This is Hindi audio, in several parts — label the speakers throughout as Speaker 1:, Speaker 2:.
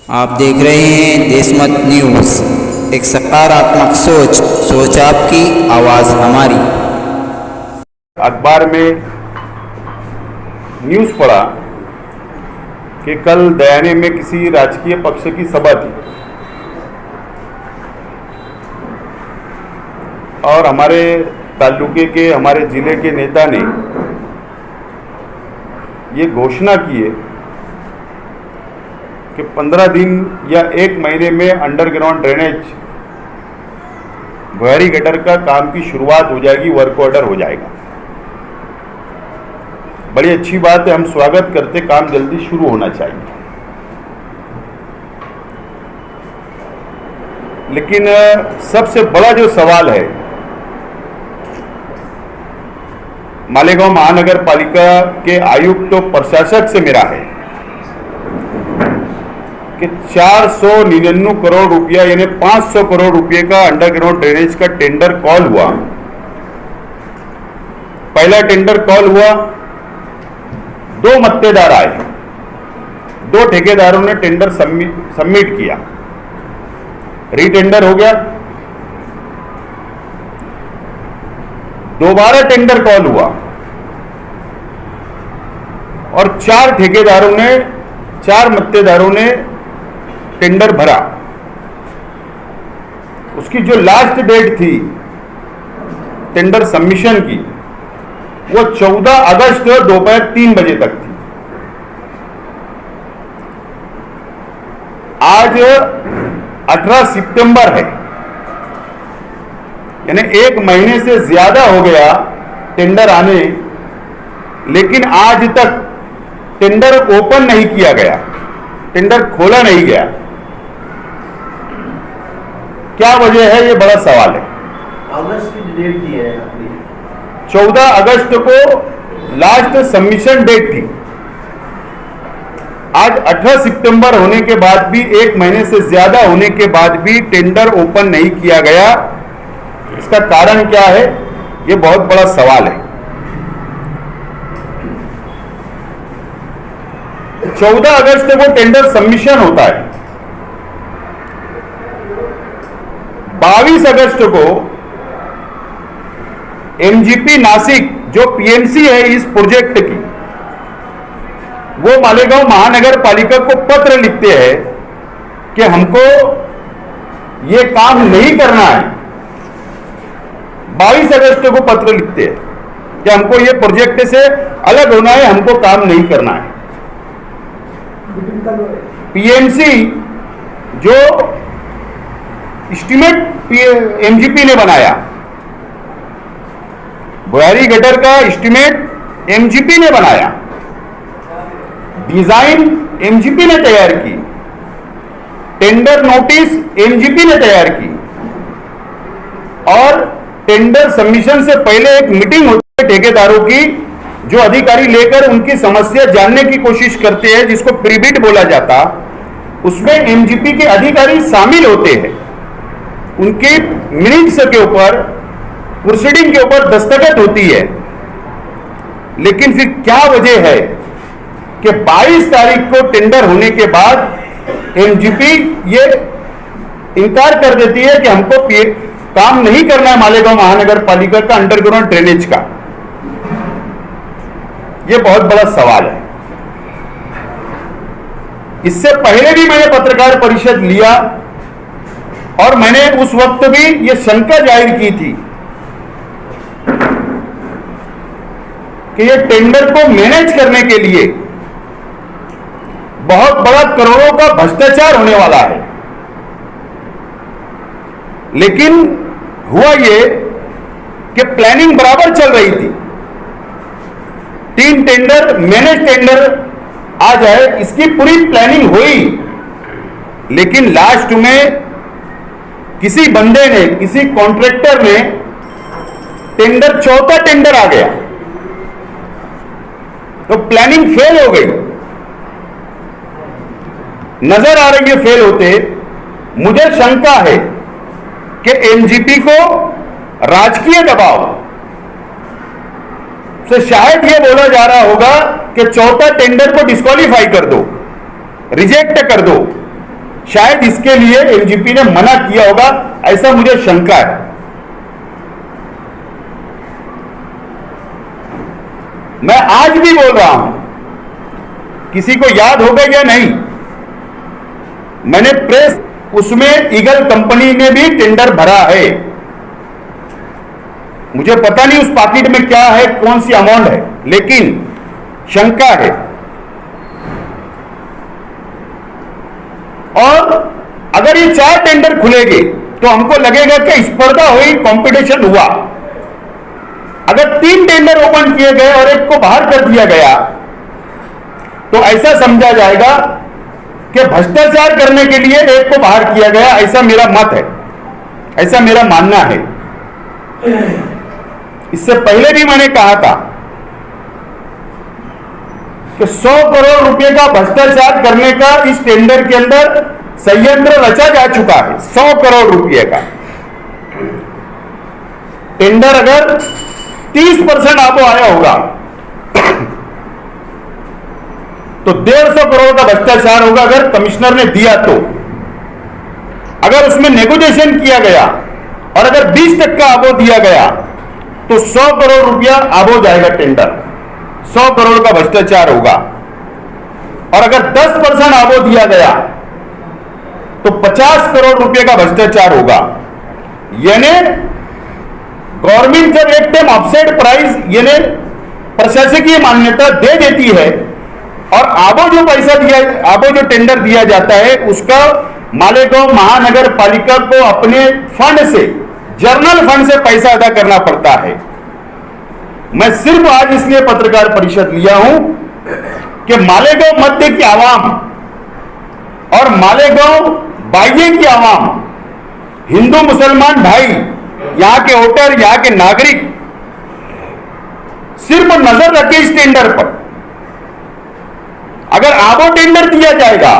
Speaker 1: आप देख रहे हैं देशमत न्यूज़। एक सकारात्मक सोच, सोच आपकी, आवाज़ हमारी।
Speaker 2: अखबार में न्यूज़ पढ़ा कि कल दयाने में किसी राजकीय पक्ष की सभा थी और हमारे तालुके के, हमारे जिले के नेता ने ये घोषणा की है कि 15 दिन या 1 महीने में अंडरग्राउंड ड्रेनेज भुयारी गटर का काम की शुरुआत हो जाएगी, वर्क ऑर्डर हो जाएगा। बड़ी अच्छी बात है, हम स्वागत करते, काम जल्दी शुरू होना चाहिए। लेकिन सबसे बड़ा जो सवाल है, मालेगांव महानगर पालिका के आयुक्त और प्रशासक से मेरा है कि 499 करोड़ रुपया यानी 500 करोड़ रुपए का अंडरग्राउंड ड्रेनेज का टेंडर कॉल हुआ। पहला टेंडर कॉल हुआ, 2 मत्तेदार आए, 2 ठेकेदारों ने टेंडर सबमिट किया, रीटेंडर हो गया। दोबारा टेंडर कॉल हुआ और 4 ठेकेदारों ने, 4 मत्तेदारों ने टेंडर भरा। उसकी जो लास्ट डेट थी टेंडर सबमिशन की, वो 14 अगस्त दोपहर 3 बजे तक थी। आज 18 सितंबर है, यानी 1 महीने से ज्यादा हो गया टेंडर आने, लेकिन आज तक टेंडर ओपन नहीं किया गया, टेंडर खोला नहीं गया। क्या वजह है, ये बड़ा सवाल है।
Speaker 3: अगस्त की डेट दी है,
Speaker 2: 14 अगस्त को लास्ट सबमिशन डेट थी। आज 18 सितंबर होने के बाद भी, 1 महीने से ज्यादा होने के बाद भी टेंडर ओपन नहीं किया गया। इसका कारण क्या है, ये बहुत बड़ा सवाल है। 14 अगस्त को टेंडर सबमिशन होता है। 22 अगस्त को एमजीपी नासिक, जो पीएमसी है इस प्रोजेक्ट की, वो मालेगांव महानगर पालिका को पत्र लिखते हैं कि हमको ये काम नहीं करना है। 22 अगस्त को पत्र लिखते हैं कि हमको ये प्रोजेक्ट से अलग होना है, हमको काम नहीं करना है। पीएमसी जो एस्टीमेट एमजीपी ने बनाया, भुयारी गटर का एस्टीमेट एमजीपी ने बनाया, डिजाइन एमजीपी ने तैयार की, टेंडर नोटिस एमजीपी ने तैयार की, और टेंडर सबमिशन से पहले एक मीटिंग होती है ठेकेदारों की, जो अधिकारी लेकर उनकी समस्या जानने की कोशिश करते हैं, जिसको प्रीबिड बोला जाता। उसमें एमजीपी के अधिकारी शामिल होते हैं, उनके मिनट्स के ऊपर, प्रोसीडिंग के ऊपर दस्तखत होती है। लेकिन फिर क्या वजह है कि 22 तारीख को टेंडर होने के बाद एमजीपी ये इनकार कर देती है कि हमको काम नहीं करना है मालेगांव महानगर पालिका का अंडरग्राउंड ड्रेनेज का। यह बहुत बड़ा सवाल है। इससे पहले भी मैंने पत्रकार परिषद लिया और मैंने उस वक्त भी यह शंका जाहिर की थी कि यह टेंडर को मैनेज करने के लिए बहुत बड़ा करोड़ों का भ्रष्टाचार होने वाला है। लेकिन हुआ यह कि प्लानिंग बराबर चल रही थी। 3 टेंडर, मैनेज टेंडर आ जाए, इसकी पूरी प्लानिंग हुई। लेकिन लास्ट में किसी बंदे ने, किसी कॉन्ट्रैक्टर ने टेंडर, चौथा टेंडर आ गया, तो प्लानिंग फेल हो गई। नजर आ रही है फेल होते। मुझे शंका है कि एमजीपी को राजकीय दबाव से शायद यह बोला जा रहा होगा कि चौथा टेंडर को डिस्क्वालीफाई कर दो, रिजेक्ट कर दो, शायद इसके लिए एमजीपी ने मना किया होगा, ऐसा मुझे शंका है। मैं आज भी बोल रहा हूं, किसी को याद होगा या नहीं, मैंने प्रेस, उसमें ईगल कंपनी ने भी टेंडर भरा है। मुझे पता नहीं उस पैकेट में क्या है, कौन सी अमाउंट है, लेकिन शंका है। और अगर ये 4 टेंडर खुलेंगे तो हमको लगेगा कि स्पर्धा हुई, कंपटीशन हुआ। अगर 3 टेंडर ओपन किए गए और एक को बाहर कर दिया गया तो ऐसा समझा जाएगा कि भ्रष्टाचार करने के लिए एक को बाहर किया गया, ऐसा मेरा मत है, ऐसा मेरा मानना है। इससे पहले भी मैंने कहा था कि 100 करोड़ रुपए का भ्रष्टाचार करने का इस टेंडर के अंदर संयंत्र रचा जा चुका है। 100 करोड़ रुपए का टेंडर अगर 30% आबो आया होगा तो 150 करोड़ का भ्रष्टाचार होगा अगर कमिश्नर ने दिया तो। अगर उसमें नेगोशिएशन किया गया और अगर 20% आबो दिया गया तो 100 करोड़ रुपया आबो जाएगा टेंडर, 100 करोड़ का भ्रष्टाचार होगा। और अगर 10% आबो दिया गया तो 50 करोड़ रुपए का भ्रष्टाचार होगा। यानी गवर्नमेंट जब एक टाइम ऑफसेट प्राइस यानी प्रशासकीय मान्यता दे देती है और आबो जो पैसा दिया, आबो जो टेंडर दिया जाता है उसका मालेगांव महानगर पालिका को अपने फंड से, जर्नल फंड से पैसा अदा करना पड़ता है। मैं सिर्फ आज इसलिए पत्रकार परिषद लिया हूं कि मालेगांव मध्य की आवाम और मालेगांव बाह्य की आवाम, हिंदू मुसलमान भाई, यहां के वोटर, यहां के नागरिक सिर्फ नजर रखे इस टेंडर पर। अगर आबो टेंडर दिया जाएगा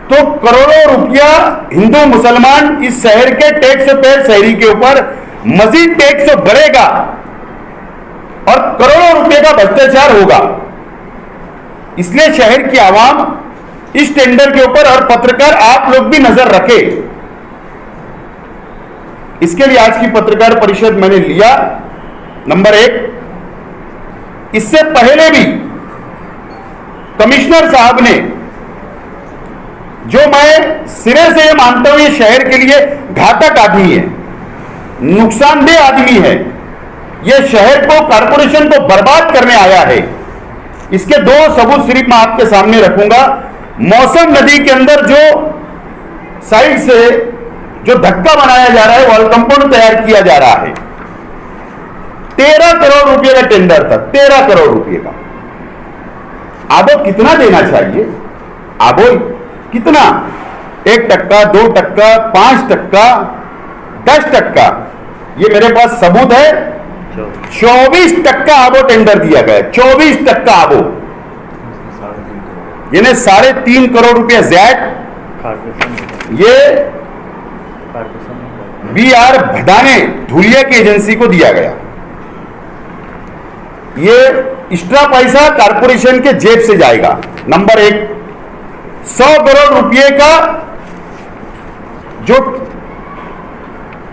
Speaker 2: तो करोड़ों रुपया हिंदू मुसलमान इस शहर के टैक्स पेयर शहरी के ऊपर मजीद टैक्स बढ़ेगा और करोड़ों रुपए का भ्रष्टाचार होगा। इसलिए शहर की आवाम इस टेंडर के ऊपर और पत्रकार आप लोग भी नजर रखे। इसके लिए आज की पत्रकार परिषद मैंने लिया। नंबर 1, इससे पहले भी कमिश्नर साहब ने, जो मैं सिरे से ये मानता हूं ये शहर के लिए घातक आदमी है, नुकसानदेह आदमी है, ये शहर को, कारपोरेशन को बर्बाद करने आया है। इसके 2 सबूत सिर्फ मैं आपके सामने रखूंगा। मौसम नदी के अंदर जो साइड से जो धक्का बनाया जा रहा है, वॉल कंपाउंड तैयार किया जा रहा है, 13 करोड़ रुपए का टेंडर था, 13 करोड़ रुपए का। आबो कितना देना चाहिए? आबो कितना? 1%, 2%, 5%, 10%? ये मेरे पास सबूत है। 24% आबो टेंडर दिया गया, 24% आबो, यानी 3.5 करोड़ रुपया ज़ैट ये BR भदाने धुलिया की एजेंसी को दिया गया। ये एक्स्ट्रा पैसा कारपोरेशन के जेब से जाएगा। नंबर 1, 100 करोड़ रुपए का जो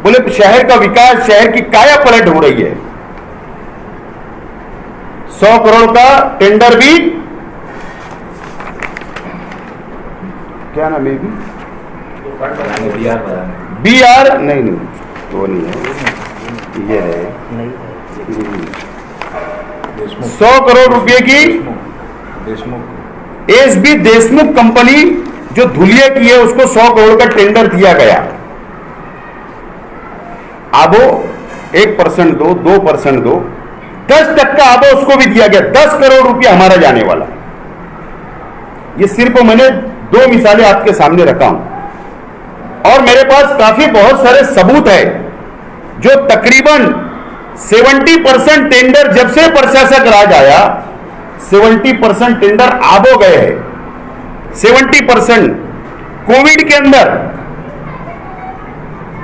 Speaker 2: बोले शहर का विकास, शहर की काया पलट हो रही है, 100 करोड़ का टेंडर भी, क्या नाम है भी, BR नहीं, वो नहीं है, ये है 100 करोड़ रुपए की SB देशमुख कंपनी जो धुलिया की है, उसको 100 करोड़ का टेंडर दिया गया। आबो 1% दो, 2% दो, 10% आबो उसको भी दिया गया। 10 करोड़ रुपया हमारा जाने वाला। ये सिर्फ मैंने 2 मिसालें आपके सामने रखा हूं और मेरे पास काफी बहुत सारे सबूत है जो तकरीबन 70% टेंडर, जब से प्रशासक राज आया 70% टेंडर आबो गए हैं। 70% कोविड के अंदर,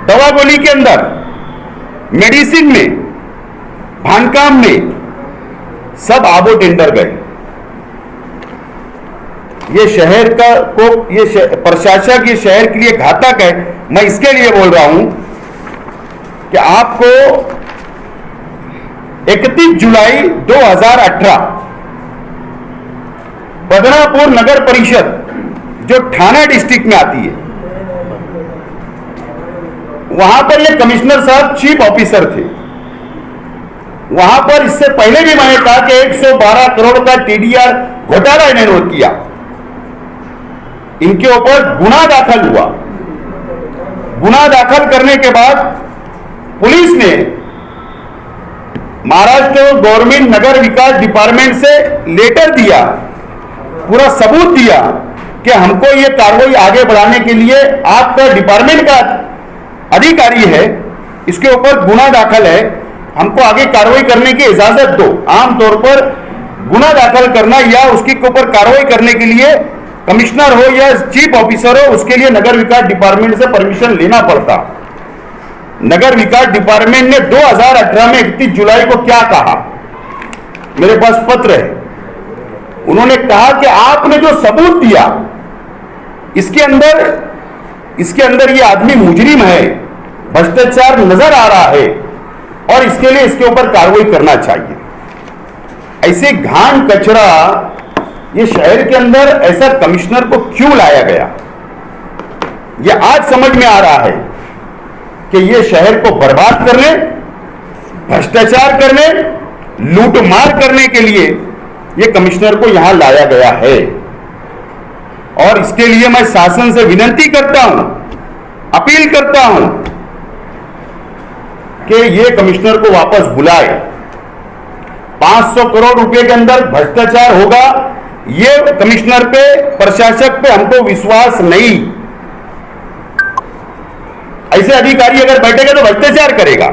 Speaker 2: दवा गोली के अंदर, मेडिसिन में, बांधकाम में, सब आबो टेंडर गए। ये शहर का को प्रशासक ये शहर के लिए घातक है। मैं इसके लिए बोल रहा हूं कि आपको 31 जुलाई 2018 बदनापुर नगर परिषद जो ठाणे डिस्ट्रिक्ट में आती है, वहां पर ये कमिश्नर साहब चीफ ऑफिसर थे। वहां पर इससे पहले भी मैंने कहा कि 112 करोड़ का टीडीआर घोटाला इन्होंने किया। इनके ऊपर गुना दाखिल हुआ। गुना दाखिल करने के बाद पुलिस ने महाराष्ट्र गवर्नमेंट नगर विकास डिपार्टमेंट से लेटर दिया, पूरा सबूत दिया कि हमको ये कार्रवाई आगे बढ़ाने के लिए आपका डिपार्टमेंट का अधिकारी है, इसके ऊपर गुना दाखिल है, हमको आगे कार्रवाई करने की इजाजत दो। आमतौर पर गुना दाखिल करना या उसके ऊपर कार्रवाई करने के लिए कमिश्नर हो या चीफ ऑफिसर हो, उसके लिए नगर विकास डिपार्टमेंट से परमिशन लेना पड़ता। नगर विकास डिपार्टमेंट ने 2018 में 31 जुलाई को क्या कहा, मेरे पास पत्र है। उन्होंने कहा कि आपने जो सबूत दिया इसके अंदर ये आदमी मुजरिम है, भ्रष्टाचार नजर आ रहा है और इसके लिए इसके ऊपर कार्रवाई करना चाहिए। ऐसे घाण कचरा ये शहर के अंदर ऐसा कमिश्नर को क्यों लाया गया, ये आज समझ में आ रहा है कि ये शहर को बर्बाद करने, भ्रष्टाचार करने, लूटमार करने के लिए ये कमिश्नर को यहां लाया गया है। और इसके लिए मैं शासन से विनती करता हूं, अपील करता हूं कि ये कमिश्नर को वापस बुलाए। 500 करोड़ रुपए के अंदर भ्रष्टाचार होगा, ये कमिश्नर पे, प्रशासक पे हमको विश्वास नहीं। ऐसे अधिकारी अगर बैठेगा तो भ्रष्टाचार करेगा,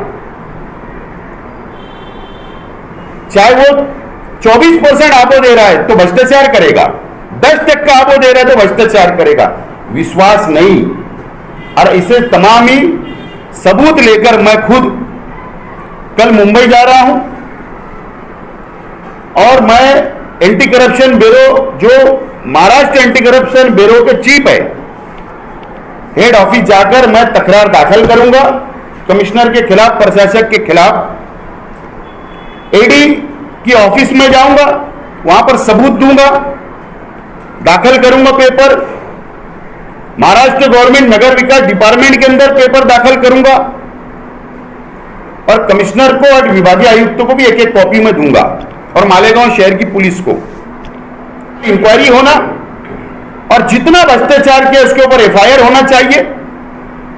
Speaker 2: चाहे वो 24% आबो दे रहा है तो भ्रष्टाचार करेगा, 10% आबो दे रहा है तो भ्रष्टाचार करेगा, विश्वास नहीं। और इसे तमाम ही सबूत लेकर मैं खुद कल मुंबई जा रहा हूं और मैं एंटी करप्शन ब्यूरो, जो महाराष्ट्र एंटी करप्शन ब्यूरो के चीफ है, हेड ऑफिस जाकर मैं तकरार दाखिल करूंगा कमिश्नर के खिलाफ, प्रशासक के खिलाफ। एडी की ऑफिस में जाऊंगा, वहां पर सबूत दूंगा, दाखिल करूंगा पेपर। महाराष्ट्र गवर्नमेंट नगर विकास डिपार्टमेंट के अंदर पेपर दाखिल करूंगा और कमिश्नर को और विभागीय आयुक्त को भी एक एक कॉपी में दूंगा और मालेगांव शहर की पुलिस को इंक्वायरी होना और जितना भ्रष्टाचार किया उसके ऊपर एफआईआर होना चाहिए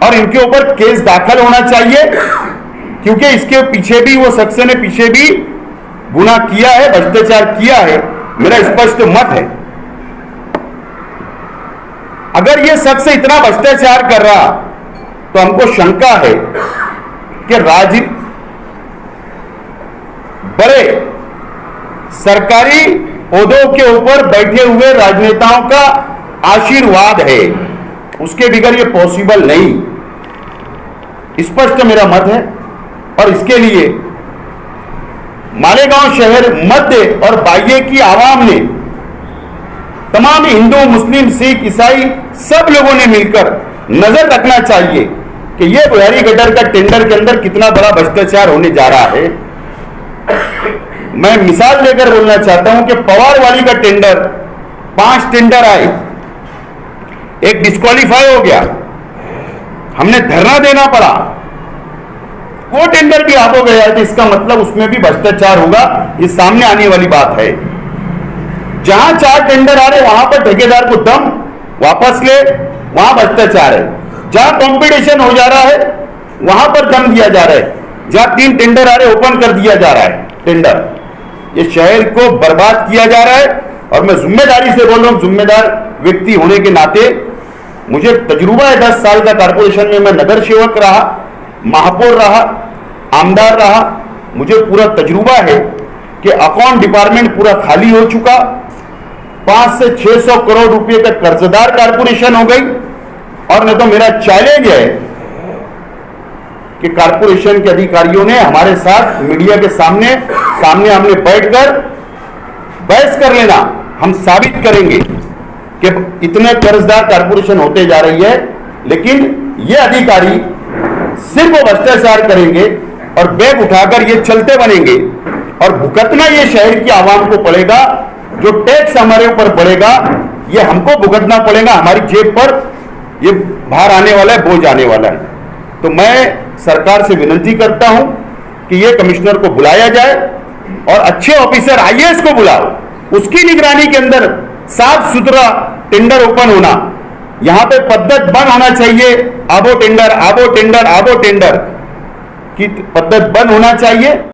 Speaker 2: और इनके ऊपर केस दाखिल होना चाहिए, क्योंकि इसके पीछे भी, वो शख्स ने पीछे भी गुनाह किया है, भ्रष्टाचार किया है। मेरा स्पष्ट मत है, अगर ये शख्स इतना भ्रष्टाचार कर रहा तो हमको शंका है कि बड़े सरकारी ओहदों के ऊपर बैठे हुए राजनेताओं का आशीर्वाद है, उसके बगैर ये पॉसिबल नहीं। स्पष्ट मेरा मत है और इसके लिए मालेगांव शहर मध्य और बाह्य की आवाम ने, तमाम हिंदू, मुस्लिम, सिख, ईसाई सब लोगों ने मिलकर नजर रखना चाहिए कि यह बुहारी गटर का टेंडर के अंदर कितना बड़ा भ्रष्टाचार होने जा रहा है। मैं मिसाल लेकर बोलना चाहता हूं कि पवार वाली का टेंडर, 5 टेंडर आए, एक डिस्क्वालीफाई हो गया, हमने धरना देना पड़ा, वो टेंडर भी आप हो गया, तो इसका मतलब उसमें भी भ्रष्टाचार होगा, ये सामने आने वाली बात है। जहां 4 टेंडर आ रहे वहां पर ठेकेदार को दम वापस ले, वहां भ्रष्टाचार है। जहां कंपटीशन हो जा रहा है वहां पर दम दिया जा रहा है, जहां 3 टेंडर आ रहे ओपन कर दिया जा रहा है टेंडर। ये शहर को बर्बाद किया जा रहा है और मैं जिम्मेदारी से बोल रहा हूं, जिम्मेदार व्यक्ति होने के नाते मुझे तजुर्बा है, 10 साल का कारपोरेशन में मैं नगर सेवक रहा, महापौर रहा, आमदार रहा, मुझे पूरा तजुर्बा है कि अकाउंट डिपार्टमेंट पूरा खाली हो चुका, 500 से 600 करोड़ रुपए का कर्जदार कारपोरेशन हो गई। और नहीं तो मेरा चैलेंज है कि कारपोरेशन के अधिकारियों ने हमारे साथ मीडिया के सामने आमने बैठकर बहस कर लेना, हम साबित करेंगे कि इतने कर्जदार कारपोरेशन होते जा रही है, लेकिन ये अधिकारी सिर्फ भ्रष्टाचार करेंगे और बैग उठाकर ये चलते बनेंगे और भुगतना ये शहर की आवाम को पड़ेगा। जो टैक्स हमारे ऊपर पड़ेगा ये हमको भुगतना पड़ेगा, हमारी जेब पर ये बाहर आने वाला है, बोझ आने वाला है। तो मैं सरकार से विनती करता हूं कि ये कमिश्नर को बुलाया जाए और अच्छे ऑफिसर आईएएस को बुलाओ, उसकी निगरानी के अंदर साफ सुथरा टेंडर ओपन होना, यहां पे पद्धत बंद होना चाहिए। आबो टेंडर की पद्धत बंद होना चाहिए।